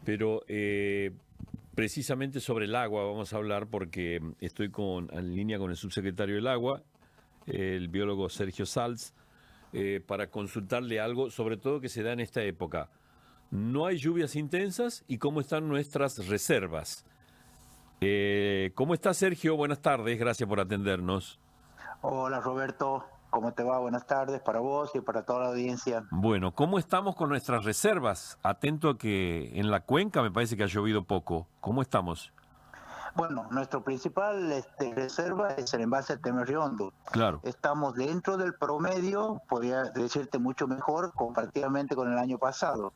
Pero precisamente sobre el agua vamos a hablar porque estoy en línea con el subsecretario del Agua, el biólogo Sergio Salz, para consultarle algo, sobre todo que se da en esta época. No hay lluvias intensas y cómo están nuestras reservas. ¿Cómo está Sergio? Buenas tardes, gracias por atendernos. Hola Roberto, ¿cómo te va? Buenas tardes para vos y para toda la audiencia. Bueno, ¿cómo estamos con nuestras reservas? Atento a que en la cuenca me parece que ha llovido poco. ¿Cómo estamos? Bueno, nuestro principal reserva es el embalse Temerriondo. Claro. Estamos dentro del promedio, podría decirte mucho mejor comparativamente con el año pasado.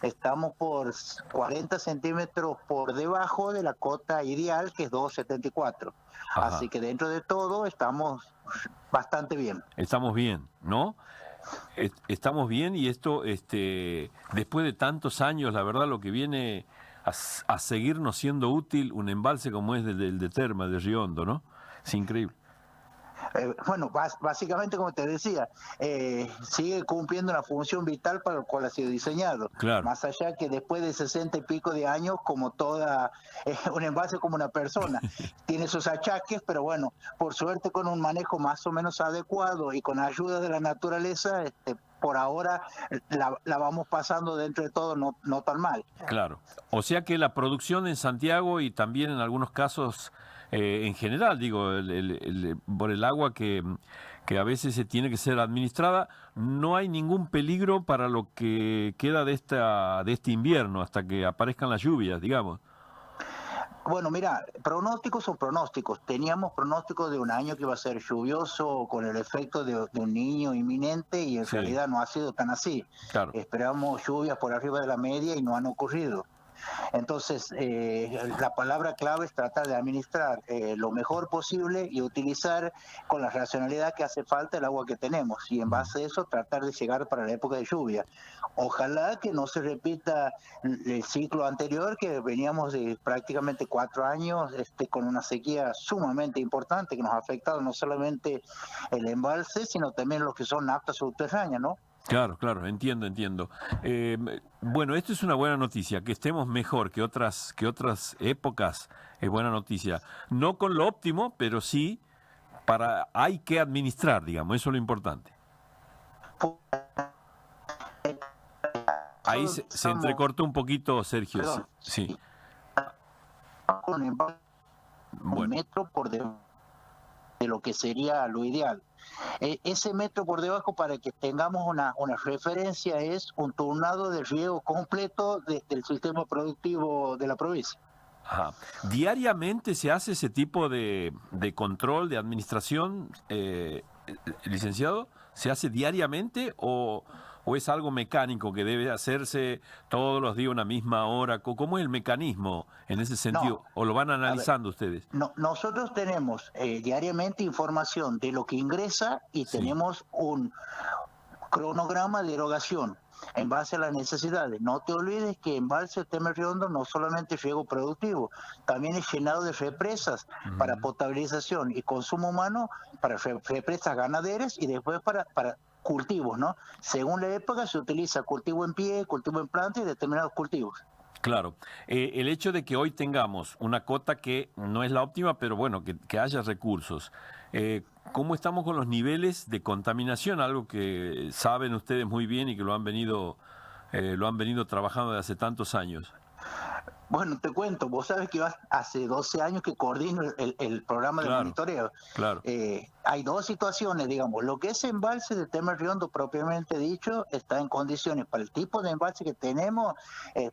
Estamos por 40 centímetros por debajo de la cota ideal, que es 2,74. Así Ajá. que dentro de todo estamos bastante bien. Estamos bien, ¿no? Estamos bien y esto, después de tantos años, la verdad, lo que viene a seguirnos siendo útil un embalse como es el de Terma, de Riondo, ¿no? Es increíble. Bueno, básicamente, como te decía, sigue cumpliendo una función vital para la cual ha sido diseñado. Claro, Más allá que después de 60 y pico de años, como toda, un envase como una persona, tiene sus achaques, pero bueno, por suerte con un manejo más o menos adecuado y con ayuda de la naturaleza, por ahora la vamos pasando dentro de todo no tan mal. claro. O sea que la producción en Santiago y también en algunos casos en general, digo, por el agua que a veces se tiene que ser administrada, no hay ningún peligro para lo que queda de este invierno hasta que aparezcan las lluvias, digamos. Bueno, mira, pronósticos son pronósticos. Teníamos pronósticos de un año que iba a ser lluvioso con el efecto de un niño inminente y en Sí, realidad no ha sido tan así. claro. Esperamos lluvias por arriba de la media y no han ocurrido. Entonces, la palabra clave es tratar de administrar lo mejor posible y utilizar con la racionalidad que hace falta el agua que tenemos y en base a eso tratar de llegar para la época de lluvia. Ojalá que no se repita el ciclo anterior, que veníamos de prácticamente 4 años con una sequía sumamente importante que nos ha afectado no solamente el embalse, sino también los que son napas subterráneas, ¿no? Claro, claro, entiendo, entiendo. Eh, bueno, esto es una buena noticia, que estemos mejor que otras épocas, es buena noticia. No con lo óptimo, pero sí hay que administrar, digamos, eso es lo importante. Ahí se Estamos, entrecortó un poquito, Sergio, sí. perdón, Sí. con un Bueno, metro por debajo de lo que sería lo ideal. Ese metro por debajo, para que tengamos una referencia, es un turnado de riego completo del sistema productivo de la provincia. ajá. ¿Diariamente se hace ese tipo de control, de administración, licenciado? ¿Se hace diariamente o es algo mecánico que debe hacerse todos los días a una misma hora? ¿Cómo es el mecanismo en ese No, sentido? ¿O lo van a ver, analizando ustedes? no, nosotros tenemos diariamente información de lo que ingresa y Sí, tenemos un cronograma de erogación en base a las necesidades. No te olvides que Embalse Temer Riondo no solamente es riego productivo, también es llenado de represas para ujú, potabilización y consumo humano, para represas ganaderas y después para cultivos, ¿no? Según la época se utiliza cultivo en pie, cultivo en planta y determinados cultivos. claro. El hecho de que hoy tengamos una cota que no es la óptima, pero bueno, que haya recursos. ¿Cómo estamos con los niveles de contaminación? Algo que saben ustedes muy bien y que lo han venido trabajando desde hace tantos años. Bueno, te cuento, vos sabes que hace 12 años que coordino el programa de Claro, monitoreo. claro. Hay dos situaciones, digamos, lo que es embalse de Temer Riondo propiamente dicho está en condiciones. Para el tipo de embalse que tenemos,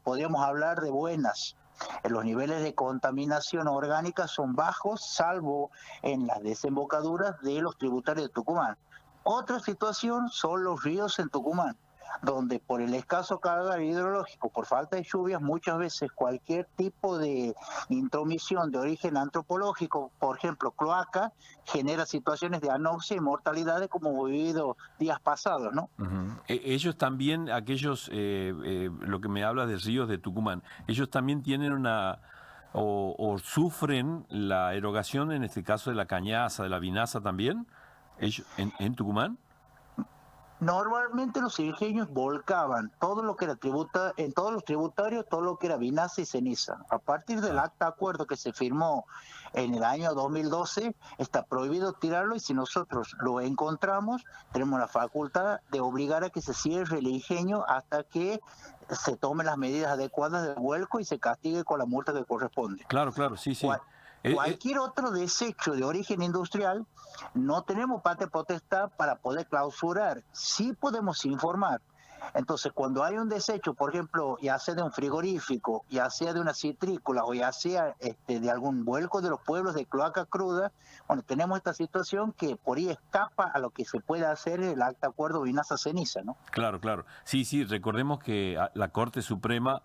podríamos hablar de buenas. Los niveles de contaminación orgánica son bajos, salvo en las desembocaduras de los tributarios de Tucumán. Otra situación son los ríos en Tucumán, donde por el escaso carga hidrológico, por falta de lluvias, muchas veces cualquier tipo de intromisión de origen antropológico, por ejemplo, cloaca, genera situaciones de anoxia y mortalidades como hemos vivido días pasados, ¿no? Ujú. Ellos también, lo que me habla de ríos de Tucumán, ellos también tienen o sufren la erogación, en este caso de la Cañaza, de la Vinaza también, ellos, en Tucumán. Normalmente los ingenios volcaban todo lo que era en todos los tributarios, todo lo que era vinaza y ceniza. A partir del Ah, acta de acuerdo que se firmó en el año 2012, está prohibido tirarlo y si nosotros lo encontramos, tenemos la facultad de obligar a que se cierre el ingenio hasta que se tomen las medidas adecuadas del vuelco y se castigue con la multa que corresponde. claro, claro, sí, sí. Cual- Eh, eh, Cualquier otro desecho de origen industrial, no tenemos patria potestad para poder clausurar. Sí podemos informar. Entonces, cuando hay un desecho, por ejemplo, ya sea de un frigorífico, ya sea de una citrícola o ya sea de algún vuelco de los pueblos de cloaca cruda, bueno, tenemos esta situación que por ahí escapa a lo que se puede hacer el acta de acuerdo Vinaza-Ceniza, ¿no? claro, claro. Sí, sí, recordemos que la Corte Suprema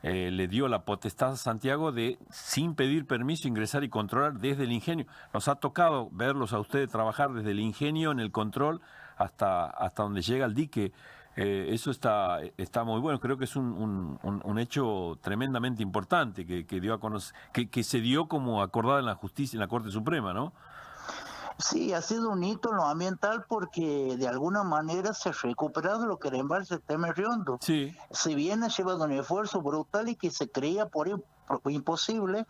le dio la potestad a Santiago de, sin pedir permiso, ingresar y controlar desde el ingenio. Nos ha tocado verlos a ustedes trabajar desde el ingenio en el control hasta donde llega el dique. Eso está muy bueno. Creo que es un hecho tremendamente importante que dio a conocer, que se dio como acordado en la justicia, en la Corte Suprema, ¿no? Sí, ha sido un hito en lo ambiental porque de alguna manera se ha recuperado lo que era embalse Temer Riondo. Sí, Si bien ha llevado un esfuerzo brutal y que se creía por imposible,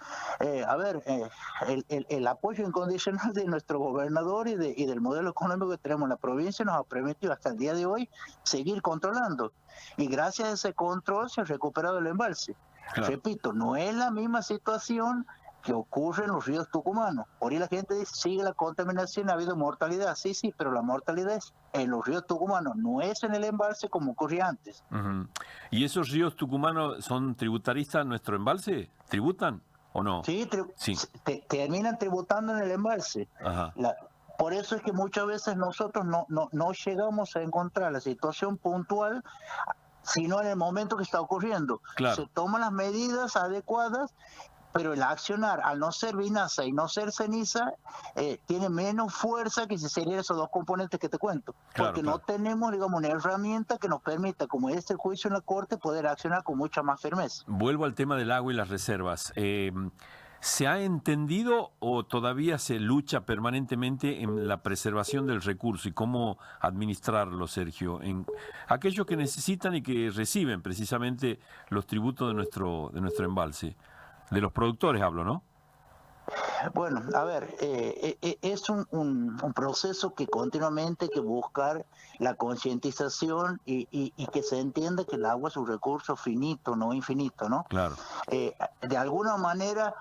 el apoyo incondicional de nuestro gobernador y del modelo económico que tenemos en la provincia nos ha permitido hasta el día de hoy seguir controlando. Y gracias a ese control se ha recuperado el embalse. claro. Repito, no es la misma situación que ocurre en los ríos tucumanos. Por ahí la gente dice, sigue la contaminación, ha habido mortalidad. Sí, sí, pero la mortalidad es en los ríos tucumanos, no es en el embalse como ocurría antes. Ujú. ¿Y esos ríos tucumanos son tributaristas a nuestro embalse? ¿Tributan o no? Sí, Sí, terminan tributando en el embalse. ajá, La, por eso es que muchas veces nosotros no llegamos a encontrar la situación puntual, sino en el momento que está ocurriendo. Se claro, toman las medidas adecuadas, pero el accionar, al no ser vinaza y no ser ceniza, tiene menos fuerza que si serían esos dos componentes que te cuento, claro, porque no claro. tenemos, digamos, una herramienta que nos permita, como es el juicio en la Corte, poder accionar con mucha más firmeza. Vuelvo al tema del agua y las reservas. ¿Se ha entendido o todavía se lucha permanentemente en la preservación del recurso y cómo administrarlo, Sergio? En aquellos que necesitan y que reciben precisamente los tributos de nuestro embalse. De los productores hablo, ¿no? Bueno, a ver, es un proceso que continuamente hay que buscar la concientización y que se entienda que el agua es un recurso finito, no infinito, ¿no? Claro, De alguna manera,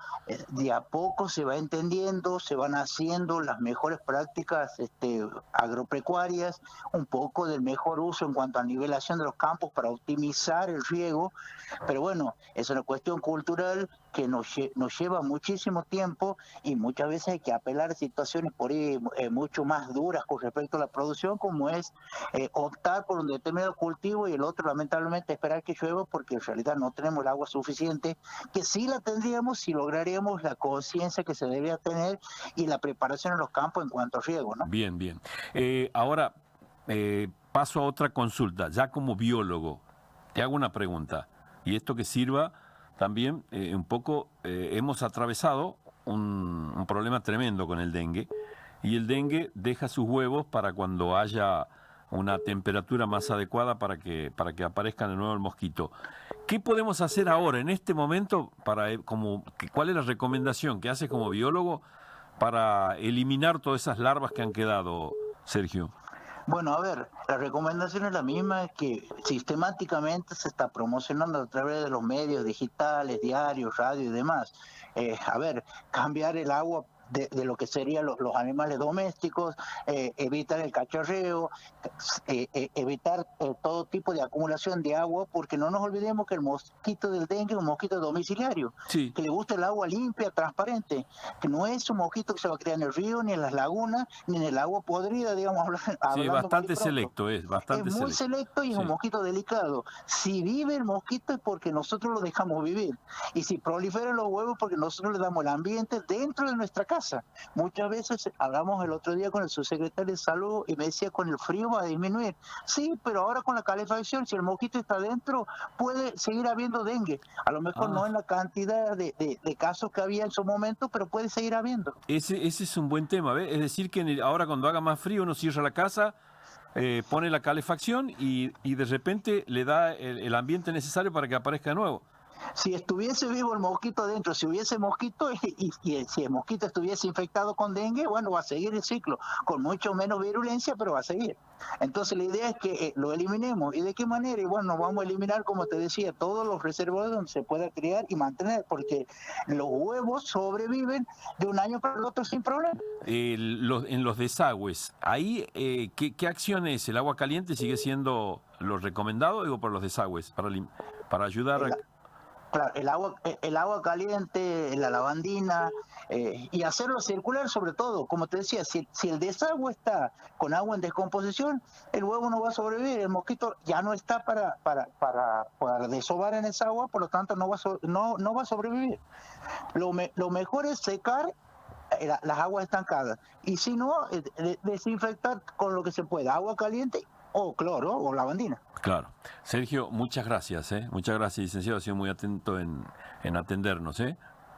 de a poco se va entendiendo, se van haciendo las mejores prácticas agropecuarias, un poco del mejor uso en cuanto a nivelación de los campos para optimizar el riego, pero bueno, es una cuestión cultural que nos lleva muchísimo tiempo y muchas veces hay que apelar a situaciones por ahí mucho más duras con respecto a la producción, como es optar por un determinado cultivo y el otro lamentablemente esperar que llueva porque en realidad no tenemos el agua suficiente, que sí la tendríamos si lograríamos la conciencia que se debería tener y la preparación en los campos en cuanto a riego, ¿no? bien, bien. Ahora, paso a otra consulta. Ya como biólogo, te hago una pregunta. Y esto que sirva también un poco, hemos atravesado un problema tremendo con el dengue. Y el dengue deja sus huevos para cuando haya una temperatura más adecuada para que aparezca de nuevo el mosquito. ¿Qué podemos hacer ahora, en este momento, cuál es la recomendación que haces como biólogo para eliminar todas esas larvas que han quedado, Sergio? Bueno, a ver, la recomendación es la misma, que sistemáticamente se está promocionando a través de los medios digitales, diarios, radio y demás. A ver, cambiar el agua de lo que serían los animales domésticos, evitar el cacharreo, evitar todo tipo de acumulación de agua, porque no nos olvidemos que el mosquito del dengue es un mosquito domiciliario, Sí, que le gusta el agua limpia, transparente, que no es un mosquito que se va a criar en el río, ni en las lagunas, ni en el agua podrida, digamos, sí, hablando mal y bastante pronto. selecto, es Es bastante muy selecto. selecto y es un Sí. mosquito delicado. Si vive el mosquito es porque nosotros lo dejamos vivir. Y si proliferan los huevos porque nosotros le damos el ambiente dentro de nuestra casa. Muchas veces hablamos el otro día con el subsecretario de Salud y me decía, con el frío va a disminuir. Sí, pero ahora con la calefacción, si el mosquito está dentro, puede seguir habiendo dengue. A lo mejor no en Ah, la cantidad de casos que había en su momento, pero puede seguir habiendo. ese es un buen tema, ¿ves? Es decir, que ahora cuando haga más frío uno cierra la casa pone la calefacción y de repente le da el ambiente necesario para que aparezca de nuevo. Si estuviese vivo el mosquito adentro, si hubiese mosquito y si el mosquito estuviese infectado con dengue, bueno, va a seguir el ciclo, con mucho menos virulencia, pero va a seguir. Entonces la idea es que lo eliminemos. ¿Y de qué manera? Y bueno, vamos a eliminar, como te decía, todos los reservorios donde se pueda criar y mantener, porque los huevos sobreviven de un año para el otro sin problema. En los desagües, ahí, ¿qué acción es? ¿El agua caliente sigue siendo lo recomendado, digo, por los desagües, para ayudar a... Claro, el agua caliente, la lavandina, y hacerlo circular sobre todo. Como te decía, si el desagüe está con agua en descomposición, el huevo no va a sobrevivir, el mosquito ya no está para desovar en esa agua, por lo tanto no va a sobrevivir. Lo mejor es secar las aguas estancadas y si no, desinfectar con lo que se pueda, agua caliente o cloro o lavandina. Claro. Sergio, muchas gracias, ¿eh? Muchas gracias, licenciado. Ha sido muy atento en atendernos, ¿eh?